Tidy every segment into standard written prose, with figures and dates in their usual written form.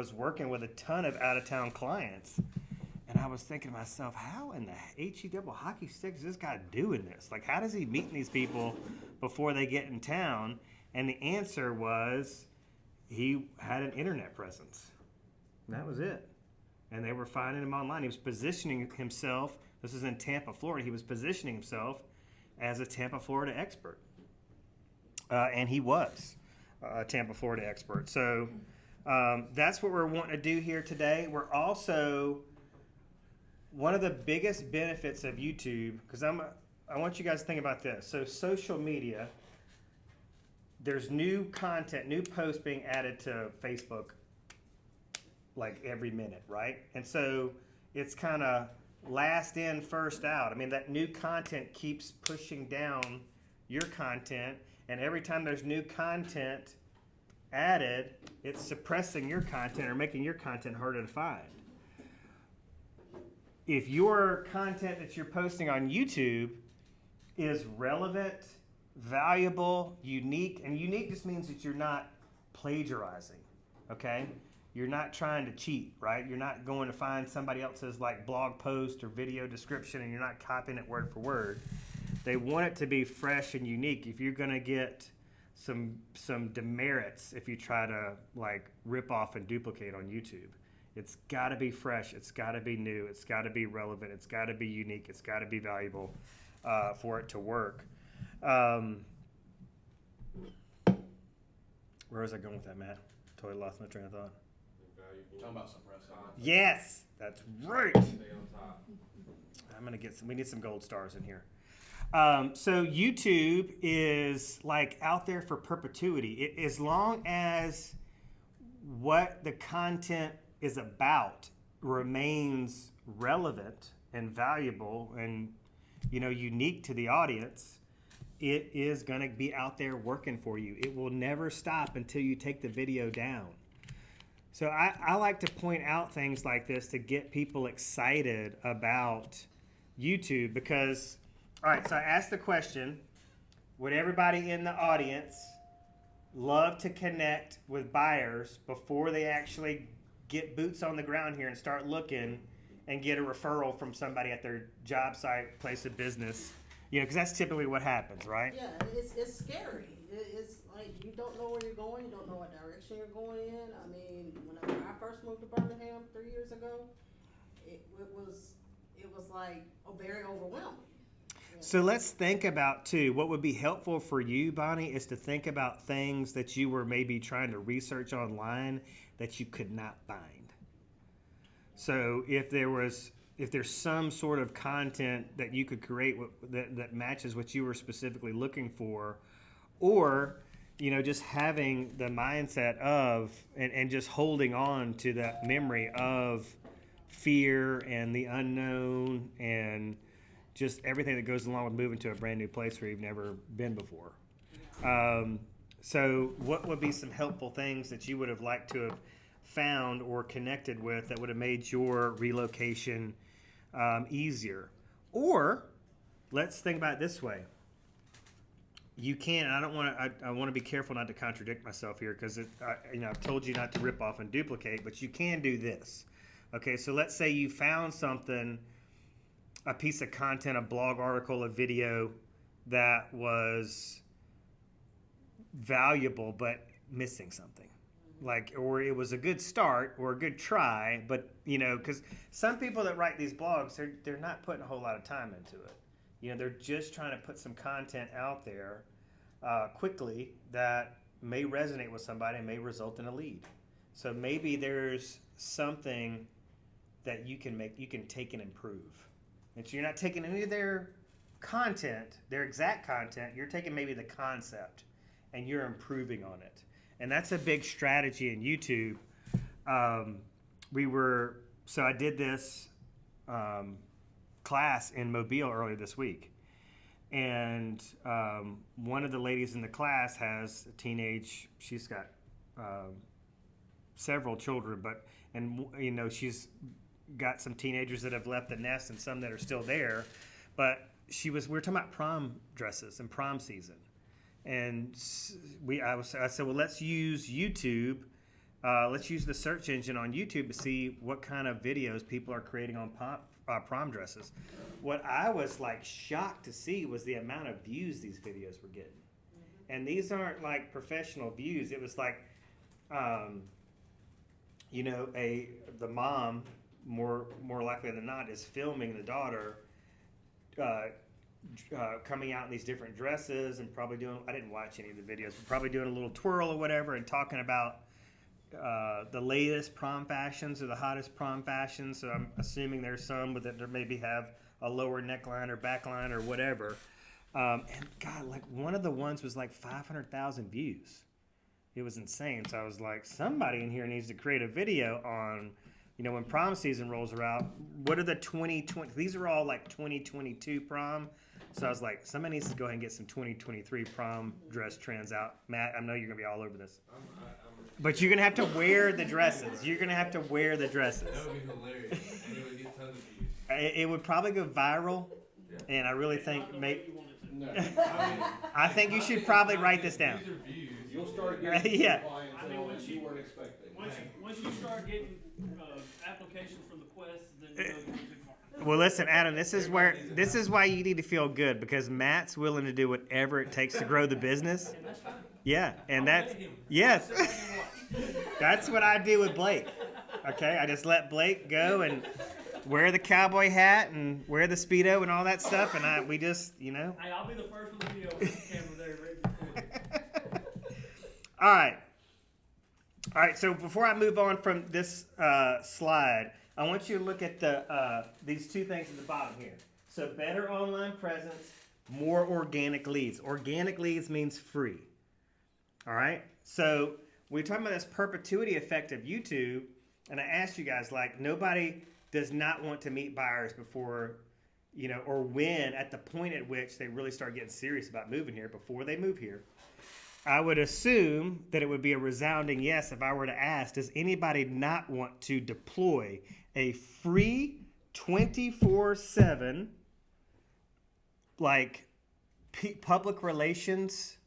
was working with a ton of out-of-town clients. And I was thinking to myself, how in the HE double hockey stick is this guy doing this? Like, how does he meet these people before they get in town? And the answer was he had an internet presence. And that was it. And they were finding him online. He was positioning himself. This is in Tampa, Florida. He was positioning himself as a Tampa, Florida expert. And he was a Tampa, Florida expert. So that's what we're wanting to do here today. We're also, one of the biggest benefits of YouTube, because I want you guys to think about this. So social media, there's new content, new posts being added to Facebook like every minute, right? And so it's kind of last in, first out. I mean, that new content keeps pushing down your content, and every time there's new content added, it's suppressing your content or making your content harder to find. If your content that you're posting on YouTube is relevant, valuable, unique, and unique just means that you're not plagiarizing, okay? You're not trying to cheat, right? You're not going to find somebody else's like blog post or video description and you're not copying it word for word. They want it to be fresh and unique. If you're going to get some demerits if you try to like rip off and duplicate on YouTube, it's got to be fresh. It's got to be new. It's got to be relevant. It's got to be unique. It's got to be valuable for it to work. Where was I going with that, Matt? Totally lost my train of thought. Talking about suppressing. Yes, that's right. Stay on top. I'm gonna get some. We need some gold stars in here. So YouTube is like out there for perpetuity. As long as what the content is about remains relevant and valuable and unique to the audience, it is gonna be out there working for you. It will never stop until you take the video down. So I like to point out things like this to get people excited about YouTube because, all right, so I asked the question, would everybody in the audience love to connect with buyers before they actually get boots on the ground here and start looking and get a referral from somebody at their job site, place of business? Because that's typically what happens, right? Yeah, it's scary. It's like you don't know where you're going, you don't know what direction you're going in. I mean, whenever I first moved to Birmingham 3 years ago, it was like very overwhelming. So let's think about too, what would be helpful for you, Bonnie, is to think about things that you were maybe trying to research online that you could not find. So if there's some sort of content that you could create that matches what you were specifically looking for, or just having the mindset of and just holding on to that memory of fear and the unknown and just everything that goes along with moving to a brand new place where you've never been before. So what would be some helpful things that you would have liked to have found or connected with that would have made your relocation easier? Or let's think about it this way. You can, and I want to be careful not to contradict myself here because I've told you not to rip off and duplicate, but you can do this. Okay, so let's say you found something, a piece of content, a blog article, a video that was valuable but missing something. Or it was a good start or a good try, but because some people that write these blogs, they're not putting a whole lot of time into it. They're just trying to put some content out there quickly that may resonate with somebody and may result in a lead. So maybe there's something that you can take and improve. And so you're not taking any of their content, their exact content, you're taking maybe the concept and you're improving on it. And that's a big strategy in YouTube. So I did this class in Mobile earlier this week. And one of the ladies in the class has a teenage, she's got several children, she's got some teenagers that have left the nest and some that are still there. But we were talking about prom dresses and prom season. And I said, well, let's use YouTube let's use the search engine on YouTube to see what kind of videos people are creating on prom dresses. What I was like shocked to see was the amount of views these videos were getting. And these aren't like professional views. It was like, you know, the mom, more likely than not, is filming the daughter coming out in these different dresses and probably doing, I didn't watch any of the videos, but probably doing a little twirl or whatever and talking about the latest prom fashions or the hottest prom fashions. So I'm assuming there's some that maybe have a lower neckline or backline or whatever. And God, like one of the ones was like 500,000 views. It was insane. So I was like, somebody in here needs to create a video on, you know, when prom season rolls around, what are the 2020, these are all like 2022 prom. So I was like, somebody needs to go ahead and get some 2023 prom dress trends out. Matt, I know you're going to be all over this. But you're going to have to wear the dresses. You're going to have to wear the dresses. That would be hilarious. And it would get tons of views. It would probably go viral. And I really think, No. I think you should probably write this down. These are views. You'll start getting Yeah. clientele that you weren't expecting. Once you start getting applications from the Quest, then you know you're too far. Well, listen, Adam, this is why you need to feel good, because Matt's willing to do whatever it takes to grow the business. And that's fine. Yeah, and I'll that's, let him. yes, I'll sit back and watch. that's what I do with Blake. Okay, I just let Blake go and wear the cowboy hat and wear the Speedo and all that stuff, and we just, you know. Hey, I'll be the first with the video with the camera there ready to record. All right, so before I move on from this slide, I want you to look at these two things at the bottom here. So better online presence, more organic leads. Organic leads means free. All right, so we're talking about this perpetuity effect of YouTube, and I asked you guys, like, nobody does not want to meet buyers before, you know, or when at the point at which they really start getting serious about moving here, before they move here. I would assume that it would be a resounding yes if I were to ask, does anybody not want to deploy a free 24/7 like public relations,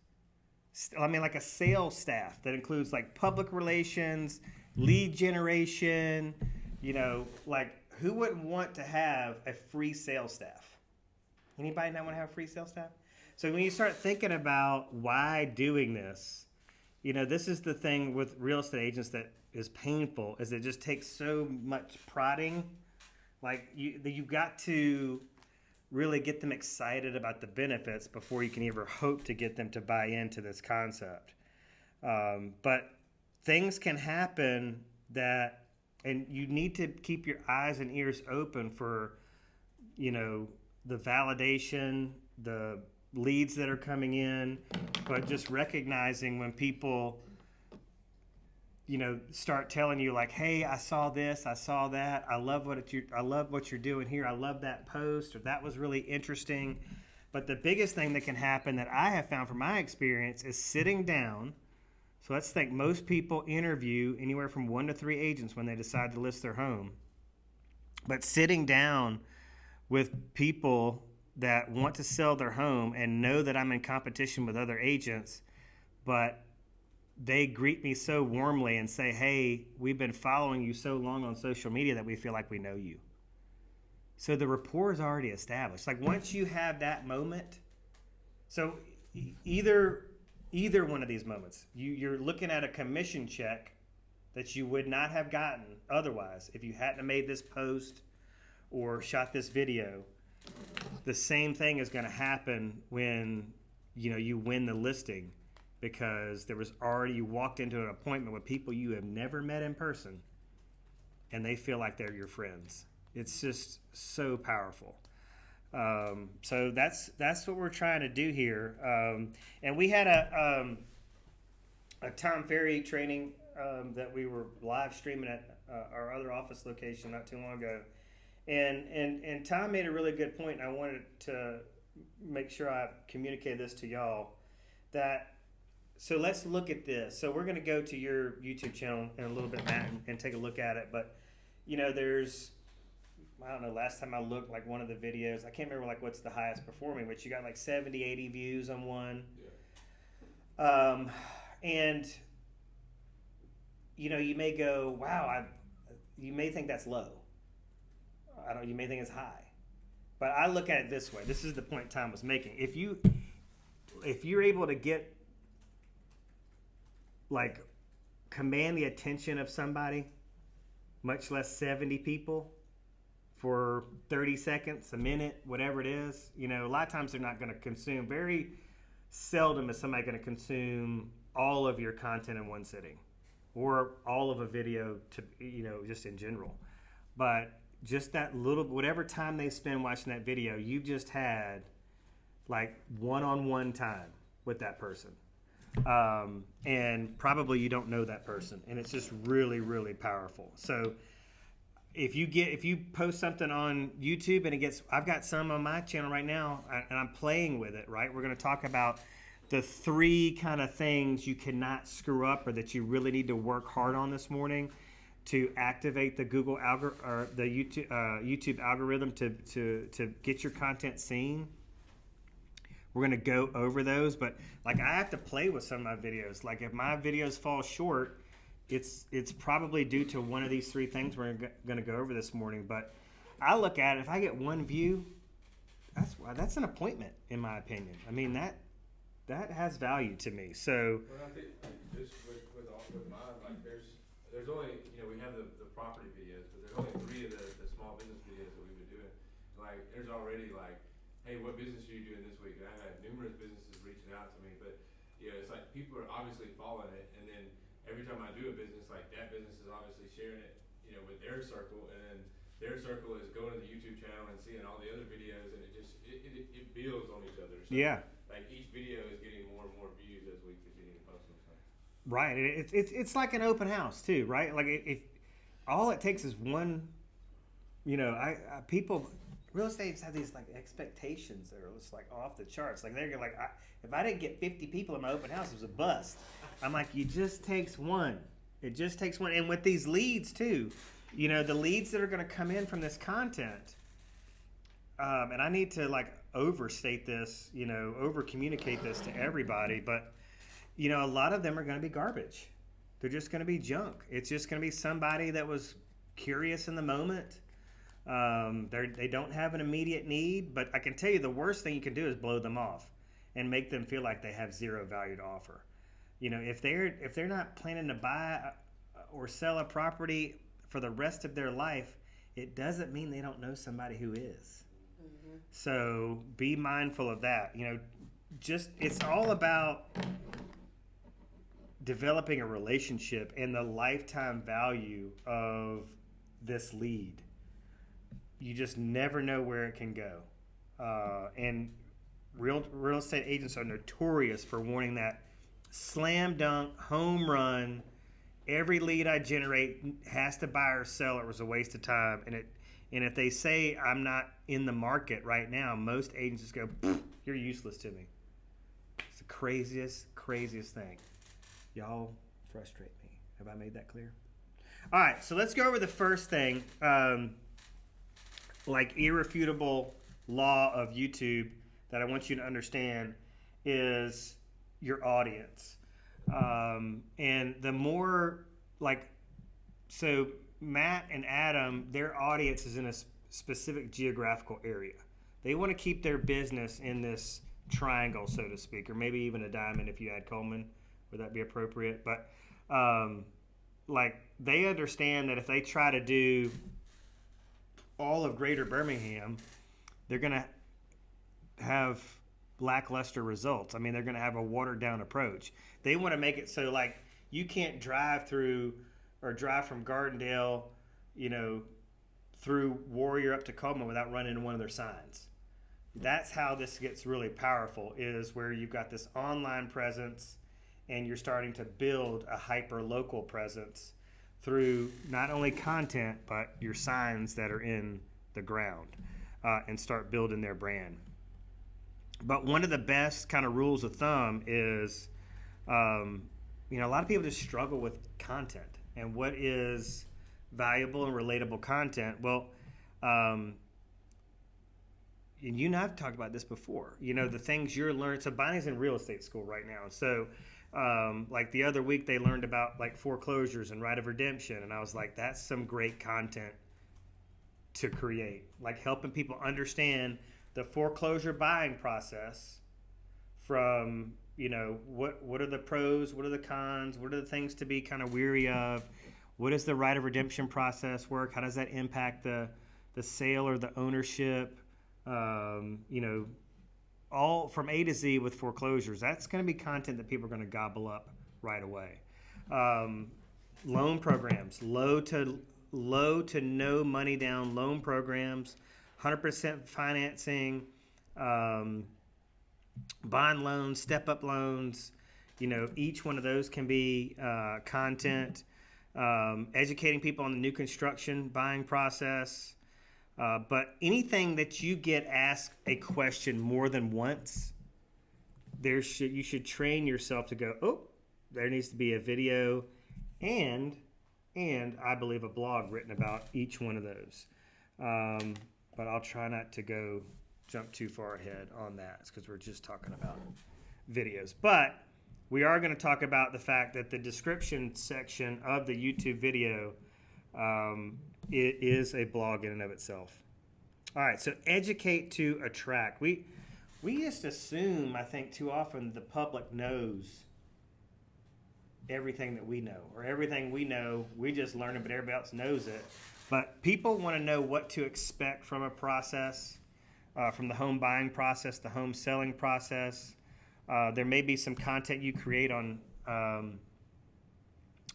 like a sales staff that includes like public relations, lead generation, you know, like who wouldn't want to have a free sales staff? Anybody not want to have a free sales staff? So when you start thinking about why doing this, you know, this is the thing with real estate agents that is painful, is it just takes so much prodding. Like you've got to really get them excited about the benefits before you can ever hope to get them to buy into this concept. But things can happen that, and you need to keep your eyes and ears open for, you know, the validation, the leads that are coming in, but just recognizing when people, you know, start telling you like, hey, I saw this, I saw that, I love what you're doing here, I love that post, or that was really interesting. But the biggest thing that can happen that I have found from my experience is sitting down. So let's think most people interview anywhere from 1 to 3 agents when they decide to list their home. But sitting down with people that want to sell their home and know that I'm in competition with other agents, but they greet me so warmly and say, hey, we've been following you so long on social media that we feel like we know you. So the rapport is already established. Like once you have that moment, so either one of these moments, you're looking at a commission check that you would not have gotten otherwise if you hadn't made this post or shot this video. The same thing is going to happen when, you know, you win the listing, because you walked into an appointment with people you have never met in person and they feel like they're your friends. It's just so powerful. So that's what we're trying to do here. And we had a Tom Ferry training that we were live streaming at our other office location not too long ago. And Tom made a really good point, and I wanted to make sure I communicated this to y'all. So let's look at this. So we're going to go to your YouTube channel in a little bit, Matt, and take a look at it. But, you know, I don't know, last time I looked, like one of the videos, I can't remember like what's the highest performing, but you got like 70, 80 views on one. Yeah. And you may go, wow, you may think that's low. You may think it's high. But I look at it this way. This is the point Tom was making. If you're able to get, like, command the attention of somebody, much less 70 people, for 30 seconds, a minute, whatever it is, a lot of times they're not going to consume. Very seldom is somebody going to consume all of your content in one sitting, or all of a video just in general. But just that little, whatever time they spend watching that video, you've just had like one-on-one time with that person. And probably you don't know that person, and it's just really, really powerful. So if you post something on YouTube and I've got some on my channel right now, and I'm playing with it, right? We're going to talk about the 3 kind of things you cannot screw up, or that you really need to work hard on this morning to activate the Google or the YouTube algorithm to get your content seen. We're going to go over those, but like, I have to play with some of my videos. Like, if my videos fall short, it's probably due to one of these 3 things we're going to go over this morning. But I look at it, if I get 1 view, that's an appointment, in my opinion. I mean, that has value to me. So, Well, I think just with mine, like, there's only, we have the property videos, but there's only 3 of the small business videos that we've been doing. Like, there's already like, hey, what business are you doing this week? And I've had numerous businesses reaching out to me, but it's like, people are obviously following it, and then every time I do a business, like, that business is obviously sharing it, with their circle, and then their circle is going to the YouTube channel and seeing all the other videos, and it builds on each other. So, yeah. like, each video is getting more and more views as we continue to post them. So. Right. It's like an open house too, right? Like, if all it takes is one, people, real estates have these like expectations that are just like off the charts. Like, they're like, if I didn't get 50 people in my open house, it was a bust. I'm like, it just takes one. It just takes one. And with these leads too, the leads that are going to come in from this content, and I need to like overstate this, over communicate this to everybody, but a lot of them are going to be garbage. They're just going to be junk. It's just going to be somebody that was curious in the moment. They don't have an immediate need, but I can tell you the worst thing you can do is blow them off and make them feel like they have zero value to offer. If they're not planning to buy or sell a property for the rest of their life, it doesn't mean they don't know somebody who is. Mm-hmm. So be mindful of that. It's all about developing a relationship and the lifetime value of this lead. You just never know where it can go. And real estate agents are notorious for wanting that slam dunk, home run. Every lead I generate has to buy or sell. It was a waste of time. And if they say I'm not in the market right now, most agents just go, you're useless to me. It's the craziest thing. Y'all frustrate me. Have I made that clear? All right, so let's go over the first thing. Like, irrefutable law of YouTube that I want you to understand is your audience. And the more, so Matt and Adam, their audience is in a specific geographical area. They want to keep their business in this triangle, so to speak, or maybe even a diamond if you add Coleman. Would that be appropriate? But they understand that if they try to do all of Greater Birmingham, they're going to have lackluster results. I mean, they're going to have a watered down approach. They want to make it so you can't drive through or drive from Gardendale, through Warrior up to Coleman without running into one of their signs. That's how this gets really powerful, is where you've got this online presence and you're starting to build a hyper-local presence through not only content, but your signs that are in the ground, and start building their brand. But one of the best kind of rules of thumb is, a lot of people just struggle with content and what is valuable and relatable content. Well, and you and I have talked about this before. The things you're learning. So Bonnie's in real estate school right now. So Like the other week, they learned about like foreclosures and right of redemption, and I was like, that's some great content to create. Like helping people understand the foreclosure buying process from, you know, what are the pros, what are the cons, what are the things to be kind of weary of, what does the right of redemption process work, how does that impact the sale or the ownership, you know, all from A to Z with foreclosures. That's going to be content that people are going to gobble up right away. Loan programs, low to no money down loan programs, 100% financing, bond loans, step up loans. You know, each one of those can be content. Educating people on the new construction buying process. But anything that you get asked a question more than once, you should train yourself to go, oh, there needs to be a video and I believe a blog written about each one of those. But I'll try not to jump too far ahead on that because we're just talking about videos. But we are going to talk about the fact that the description section of the YouTube video it is a blog in and of itself. All right, so educate to attract. We just assume, I think, too often the public knows everything that we know, or everything we know, we just learn it, but everybody else knows it. But people want to know what to expect from a process, from the home buying process, the home selling process. There may be some content you create on,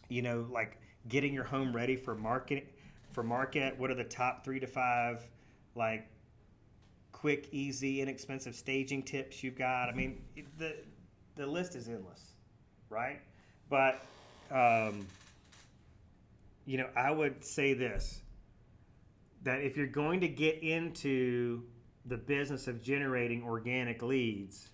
you know, like getting your home ready for market. What are the top 3 to 5 like quick, easy, inexpensive staging tips you've got? I mean, the list is endless, right? But you know, I would say this, that if you're going to get into the business of generating organic leads,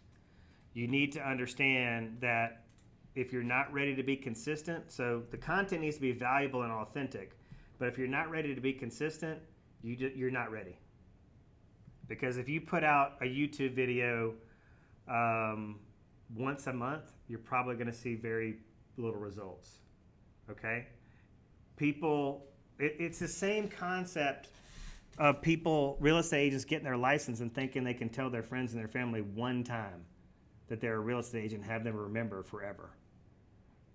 you need to understand that if you're not ready to be consistent, so the content needs to be valuable and authentic. But if you're not ready to be consistent, you're not ready. Because if you put out a YouTube video once a month, you're probably going to see very little results. Okay? It's the same concept of real estate agents getting their license and thinking they can tell their friends and their family one time that they're a real estate agent and have them remember forever.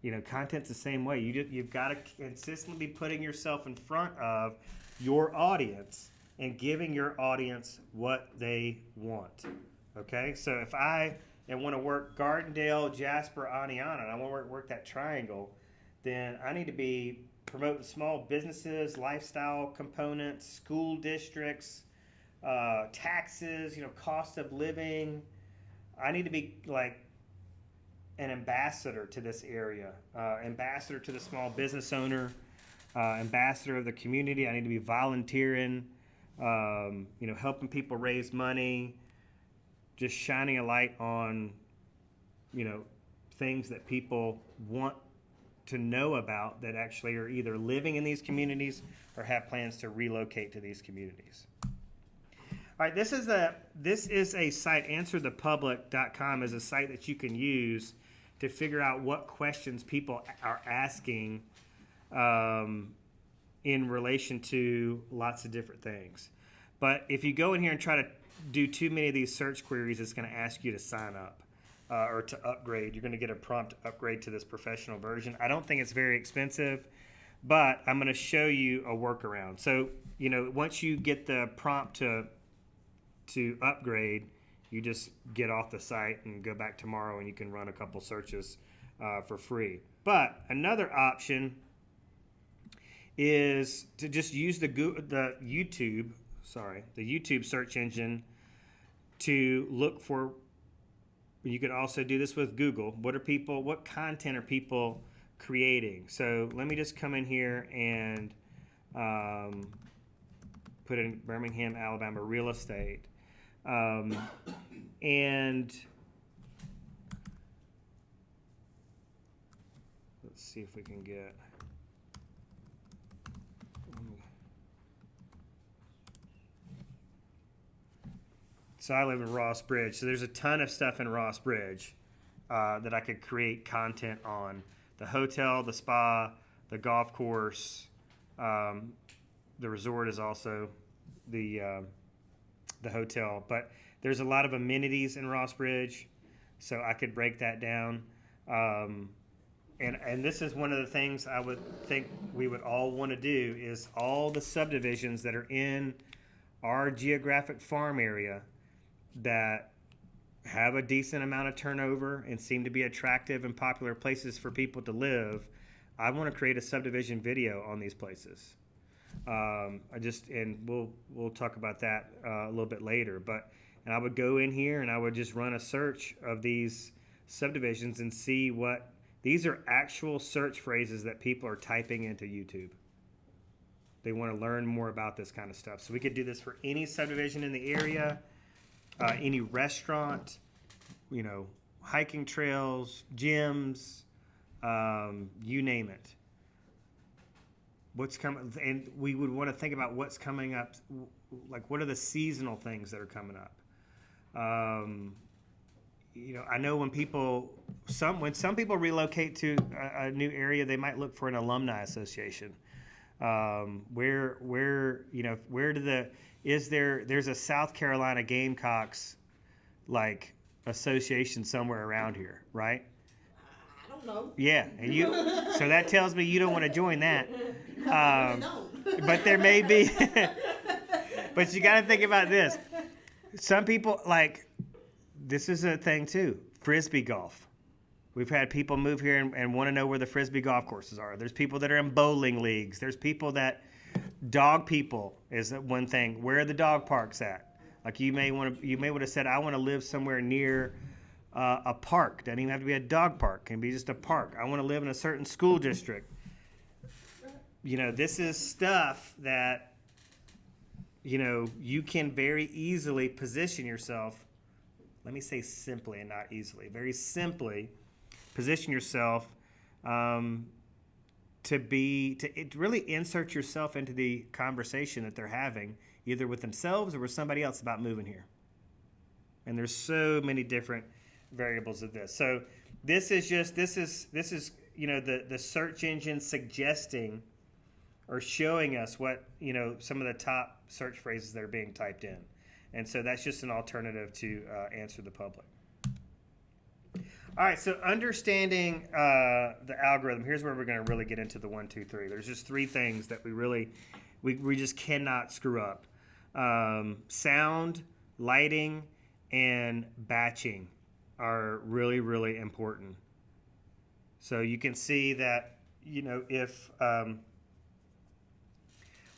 You know, content's the same way. You've got to consistently be putting yourself in front of your audience and giving your audience what they want. Okay? So if I want to work Gardendale, Jasper, Aniana, and I want to work that triangle, then I need to be promoting small businesses, lifestyle components, school districts, taxes, you know, cost of living. I need to be like an ambassador to this area, ambassador to the small business owner, ambassador of the community. I need to be volunteering, you know, helping people raise money, just shining a light on, you know, things that people want to know about that actually are either living in these communities or have plans to relocate to these communities. All right, this is a site, answerthepublic.com is a site that you can use to figure out what questions people are asking in relation to lots of different things. But if you go in here and try to do too many of these search queries, it's going to ask you to sign up or to upgrade. You're going to get a prompt to upgrade to this professional version. I don't think it's very expensive, but I'm going to show you a workaround. So, you know, once you get the prompt to upgrade, you just get off the site and go back tomorrow and you can run a couple searches for free. But another option is to just use the YouTube search engine to look for. You could also do this with Google. What content are people creating? So let me just come in here and put in Birmingham, Alabama real estate. And let's see if we can get. So I live in Ross Bridge. So there's a ton of stuff in Ross Bridge. that I could create content on: the hotel, the spa, the golf course. The resort is also the hotel, but there's a lot of amenities in Ross Bridge, so I could break that down. And this is one of the things I would think we would all want to do is all the subdivisions that are in our geographic farm area that have a decent amount of turnover and seem to be attractive and popular places for people to live. I want to create a subdivision video on these places. We'll talk about that a little bit later. And I would go in here and I would just run a search of these subdivisions and see what these are actual search phrases that people are typing into YouTube. They want to learn more about this kind of stuff. So we could do this for any subdivision in the area, any restaurant, hiking trails, gyms, you name it. What's coming, and we would want to think about what's coming up, like what are the seasonal things that are coming up. I know when some people relocate to a new area, they might look for an alumni association. There's a South Carolina Gamecocks like association somewhere around here, right? I don't know. Yeah, and so that tells me you don't want to join that. I don't. But there may be. But you got to think about this. Some people this is a thing too. Frisbee golf. We've had people move here and want to know where the Frisbee golf courses are. There's people that are in bowling leagues. There's people that dog people is one thing. Where are the dog parks at? Like you may want to said, I want to live somewhere near a park. Doesn't even have to be a dog park. It can be just a park. I want to live in a certain school district. This is stuff that you can very easily position yourself. Let me say simply and not easily. Very simply position yourself to really insert yourself into the conversation that they're having, either with themselves or with somebody else about moving here. And there's so many different variables of this. So this is the search engine suggesting or showing us what some of the top search phrases that are being typed in. And so that's just an alternative to answer the public. All right, so understanding the algorithm, here's where we're going to really get into the 1, 2, 3. There's just 3 things that we just cannot screw up. Sound, lighting, and batching are really, really important. So you can see that, if...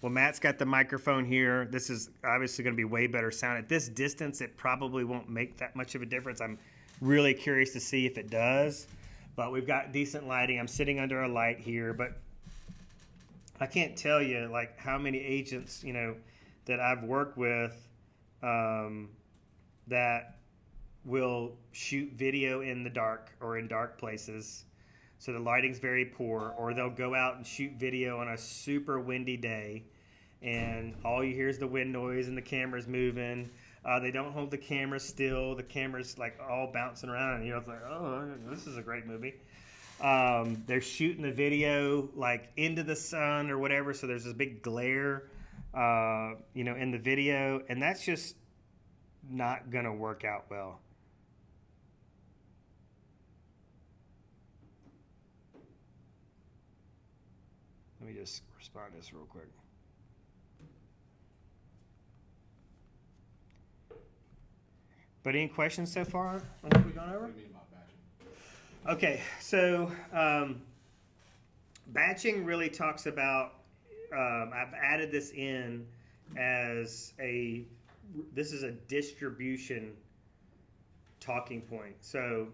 Well, Matt's got the microphone here. This is obviously going to be way better sound. At this distance, it probably won't make that much of a difference. I'm really curious to see if it does. But we've got decent lighting. I'm sitting under a light here. But I can't tell you, how many agents, that I've worked with that will shoot video in the dark or in dark places. So the lighting's very poor. Or they'll go out and shoot video on a super windy day. And all you hear is the wind noise and the camera's moving. They don't hold the camera still. The camera's all bouncing around, and it's oh, this is a great movie. They're shooting the video into the sun or whatever, so there's this big glare, in the video, and that's just not gonna work out well. Let me just respond to this real quick. But any questions so far on what we've gone over? What do you mean by batching? Okay, so batching really talks about, I've added this in as this is a distribution talking point. So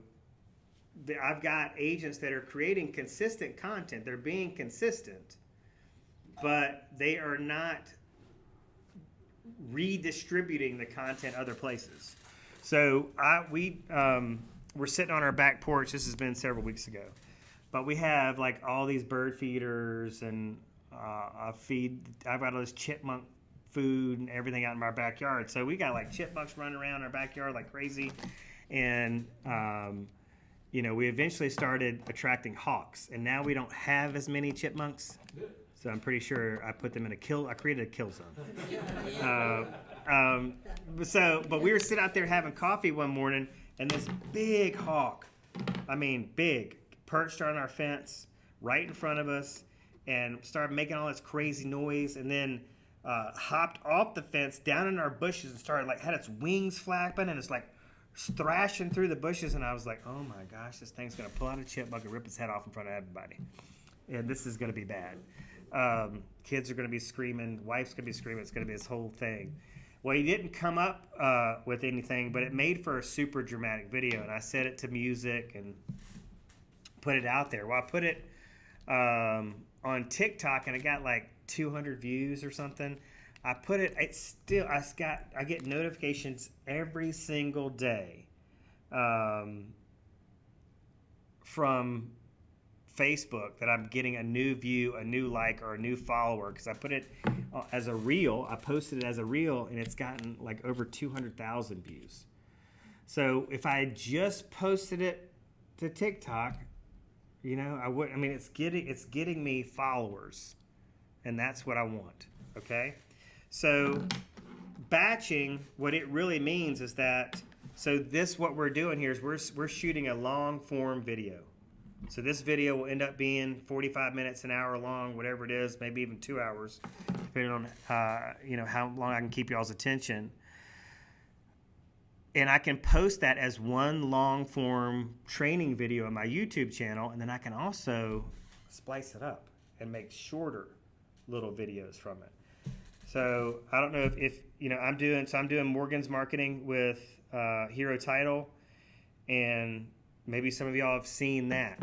I've got agents that are creating consistent content. They're being consistent, but they are not redistributing the content other places. So we're sitting on our back porch. This has been several weeks ago, but we have all these bird feeders, and I've got all this chipmunk food and everything out in my backyard. So we got chipmunks running around our backyard like crazy, and we eventually started attracting hawks, and now we don't have as many chipmunks. Good. So I'm pretty sure I put them in I created a kill zone. But we were sitting out there having coffee one morning, and this big hawk, big, perched on our fence right in front of us, and started making all this crazy noise, and then hopped off the fence down in our bushes and started had its wings flapping, and it's thrashing through the bushes, and I was like, oh my gosh, this thing's gonna pull out a chipmunk and rip its head off in front of everybody, and this is gonna be bad. Kids are gonna be screaming, wife's gonna be screaming, it's gonna be this whole thing. Well, he didn't come up with anything, but it made for a super dramatic video, and I set it to music and put it out there. Well, I put it on TikTok, and it got 200 views or something. I put it. I get notifications every single day from Facebook that I'm getting a new view, a new like, or a new follower, because I put it as a reel. I posted it as a reel, and it's gotten over 200,000 views. So if I had just posted it to TikTok, I would. It's getting me followers, and that's what I want. Okay. So batching, what it really means is that, what we're doing here is we're shooting a long form video. So this video will end up being 45 minutes, an hour long, whatever it is, maybe even 2 hours, depending on how long I can keep y'all's attention. And I can post that as one long form training video on my YouTube channel, and then I can also splice it up and make shorter little videos from it. So I don't know if I'm doing Morgan's marketing with Hero Title, and maybe some of y'all have seen that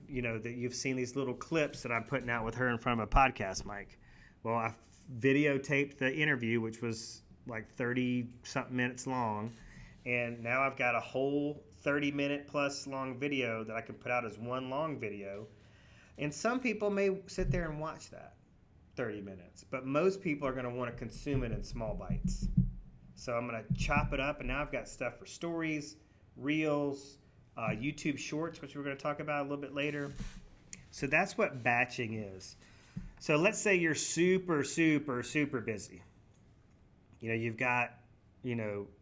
you've seen these little clips that I'm putting out with her in front of a podcast mic. Well, I videotaped the interview, which was 30 something minutes long, and now I've got a whole 30-minute plus long video that I can put out as one long video. And some people may sit there and watch that 30 minutes, but most people are going to want to consume it in small bites. So I'm going to chop it up, and now I've got stuff for stories, reels, YouTube shorts, which we're going to talk about a little bit later. So that's what batching is. So let's say you're super, super, super busy. You've got,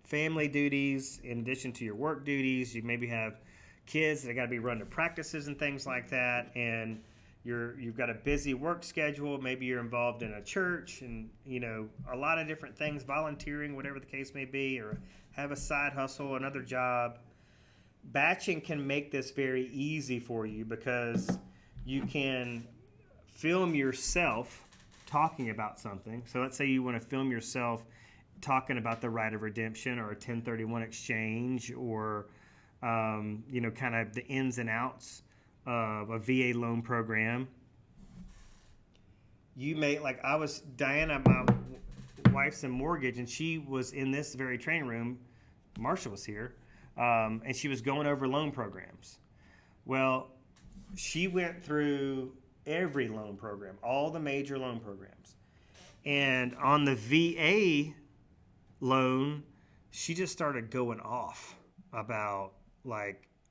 family duties in addition to your work duties. You maybe have kids that got to be run to practices and things like that, and you've got a busy work schedule. Maybe you're involved in a church and, a lot of different things, volunteering, whatever the case may be, or have a side hustle, another job. Batching can make this very easy for you because you can film yourself talking about something. So let's say you want to film yourself talking about the right of redemption or a 1031 exchange, or, kind of the ins and outs of a VA loan program. You may, Diana, my wife's in mortgage, and she was in this very training room. Marsha was here, and she was going over loan programs. Well, she went through every loan program, all the major loan programs. And on the VA loan, she just started going off about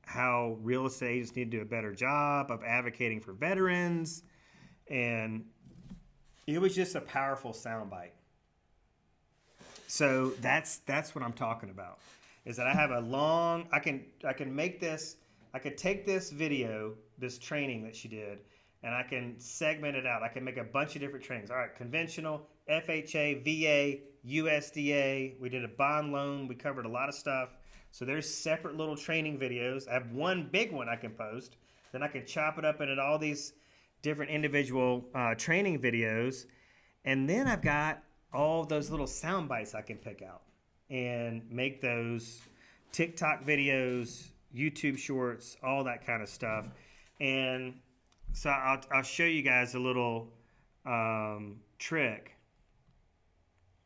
how real estate agents need to do a better job of advocating for veterans, and it was just a powerful soundbite. So that's what I'm talking about. Is that I have I can make this, I could take this video, this training that she did, and I can segment it out. I can make a bunch of different trainings. All right, conventional, FHA, VA, USDA. We did a bond loan. We covered a lot of stuff. So there's separate little training videos. I have one big one I can post. Then I can chop it up into all these different individual training videos. And then I've got all those little sound bites I can pick out and make those TikTok videos, YouTube shorts, all that kind of stuff. And so I'll show you guys a little trick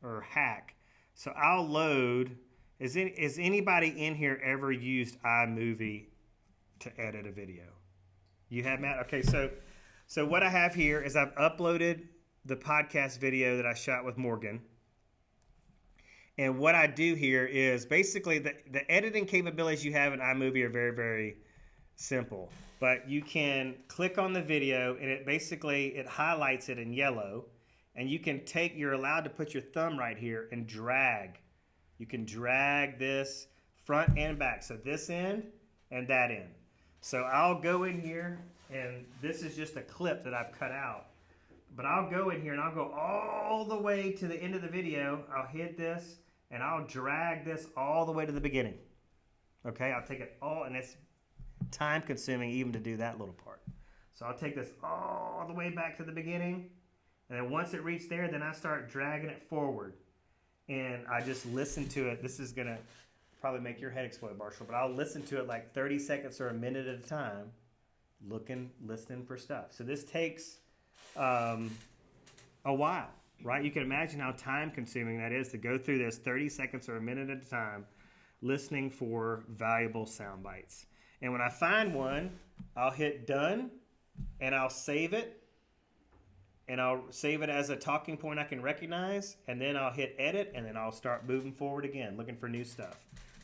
or hack. So I'll load. Is anybody in here ever used iMovie to edit a video? You have, Matt? Okay, so what I have here is I've uploaded the podcast video that I shot with Morgan. And what I do here is basically the editing capabilities you have in iMovie are very, very simple. But you can click on the video and it highlights it in yellow, and you're allowed to put your thumb right here and drag. You can drag this front and back. So this end and that end. So I'll go in here, and this is just a clip that I've cut out. But I'll go in here and I'll go all the way to the end of the video. I'll hit this and I'll drag this all the way to the beginning. Okay, I'll take it all, and it's time consuming even to do that little part. So I'll take this all the way back to the beginning, and then once it reached there, then I start dragging it forward. And I just listen to it. This is gonna probably make your head explode, Marshall, but I'll listen to it like 30 seconds or a minute at a time, listening for stuff. So this takes a while, right? You can imagine how time consuming that is to go through this 30 seconds or a minute at a time, listening for valuable sound bites. And when I find one, I'll hit done, and I'll save it, and I'll save it as a talking point I can recognize, and then I'll hit edit, and then I'll start moving forward again, looking for new stuff.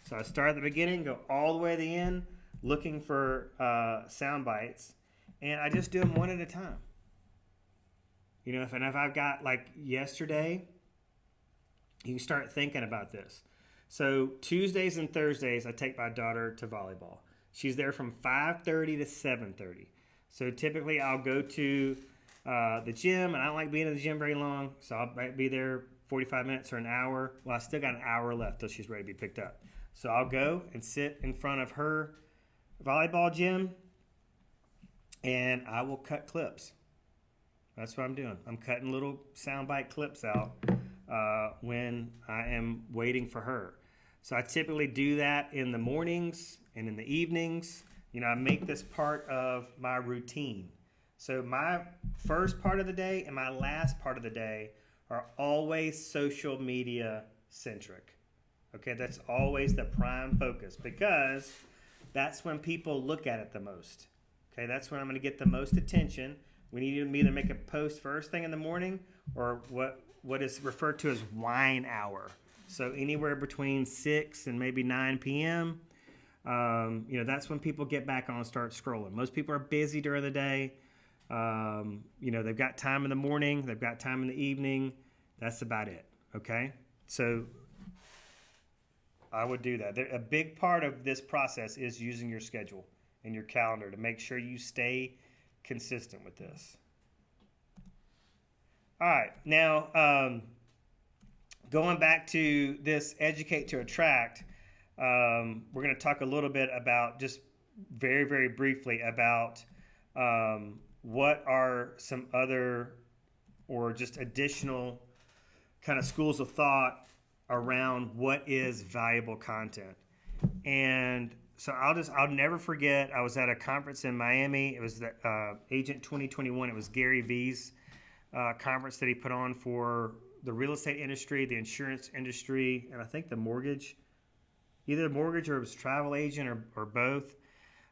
So I start at the beginning, go all the way to the end, looking for sound bites, and I just do them one at a time. You know, if I've got, like yesterday, you can start thinking about this. So Tuesdays and Thursdays, I take my daughter to volleyball. She's there from 5:30 to 7:30. So typically I'll go to the gym, and I don't like being in the gym very long, so I'll be there 45 minutes or an hour. Well, I still got an hour left till she's ready to be picked up. So I'll go and sit in front of her volleyball gym, and I will cut clips. That's what I'm doing. I'm cutting little soundbite clips out when I am waiting for her. So I typically do that in the mornings and in the evenings. You know, I make this part of my routine. So my first part of the day and my last part of the day are always social media centric. Okay, that's always the prime focus, because that's when people look at it the most. Okay, that's when I'm going to get the most attention. We need to either make a post first thing in the morning, or what is referred to as wine hour. So anywhere between 6 and maybe 9 p.m., you know, that's when people get back on and start scrolling. Most people are busy during the day. You know, they've got time in the morning, they've got time in the evening. That's about it. Okay, so I would do that. A big part of this process is using your schedule and your calendar to make sure you stay consistent with this. All right, now going back to this educate to attract, we're going to talk a little bit about, just very, very briefly, about what are some other or just additional kind of schools of thought around what is valuable content. And so I'll never forget, I was at a conference in Miami. It was the Agent 2021. It was Gary V's conference that he put on for the real estate industry, the insurance industry, and I think the mortgage, either mortgage or it was travel agent or both.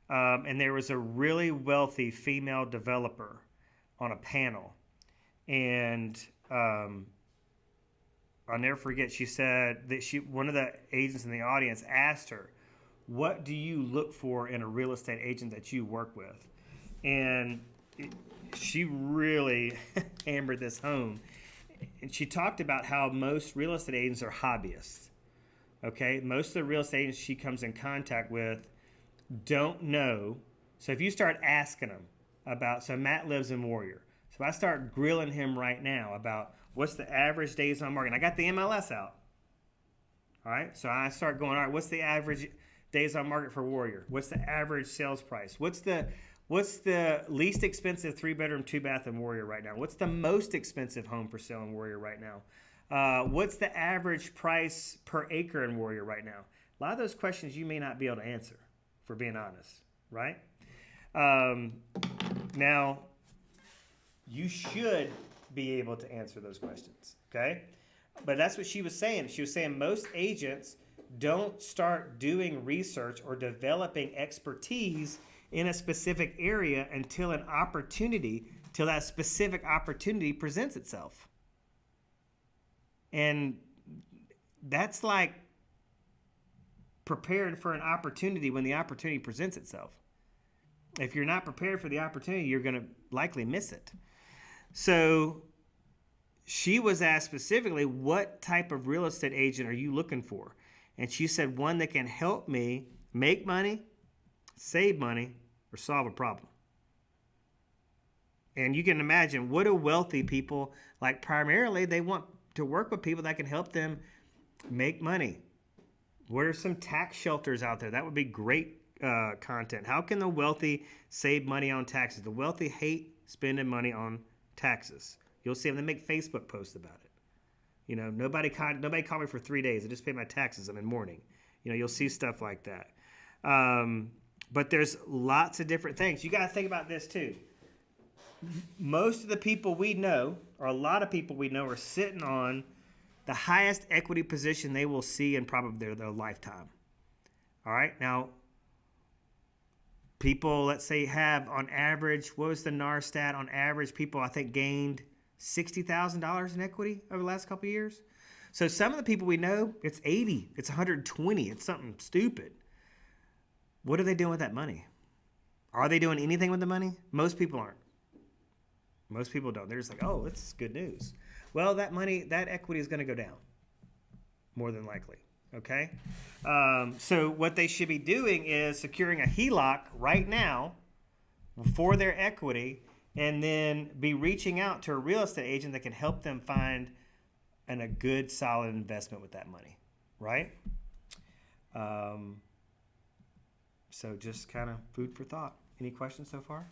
And there was a really wealthy female developer on a panel. And I'll never forget, she said that one of the agents in the audience asked her, "What do you look for in a real estate agent that you work with?" And she really hammered this home. And she talked about how most real estate agents are hobbyists. Okay, most of the real estate agents she comes in contact with don't know. So if you start asking them about, so Matt lives in Warrior. So I start grilling him right now about what's the average days on market. And I got the MLS out. All right, so I start going, all right, what's the average days on market for Warrior? What's the average sales price? What's the least expensive 3-bedroom, 2-bath in Warrior right now? What's the most expensive home for sale in Warrior right now? What's the average price per acre in Warrior right now? A lot of those questions you may not be able to answer, for being honest, right? Now, you should be able to answer those questions, okay? But that's what she was saying. She was saying most agents don't start doing research or developing expertise in a specific area until that specific opportunity presents itself. And that's like prepared for an opportunity when the opportunity presents itself. if you're not prepared for the opportunity, you're going to likely miss it. So she was asked specifically, what type of real estate agent are you looking for? And she said, one that can help me make money, save money, or solve a problem. And you can imagine, what do wealthy people like? Primarily, they want to work with people that can help them make money. What are some tax shelters out there? That would be great content. How can the wealthy save money on taxes? The wealthy hate spending money on taxes. You'll see them. They make Facebook posts about it. You know, nobody called me for 3 days. I just paid my taxes. I'm in mourning. You know, you'll see stuff like that. But there's lots of different things. You got to think about this too. Most of the people we know, or a lot of people we know, are sitting on the highest equity position they will see in probably their lifetime. All right. Now, people, let's say, have on average, what was the NAR stat? On average, people, I think, gained $60,000 in equity over the last couple of years. So some of the people we know, it's 80, it's 120, it's something stupid. What are they doing with that money? Are they doing anything with the money? Most people aren't. Most people don't. They're just like, oh, that's good news. Well, that money, that equity is going to go down, more than likely. Okay? So what they should be doing is securing a HELOC right now for their equity, and then be reaching out to a real estate agent that can help them find a good, solid investment with that money, right? So just kind of food for thought. Any questions so far?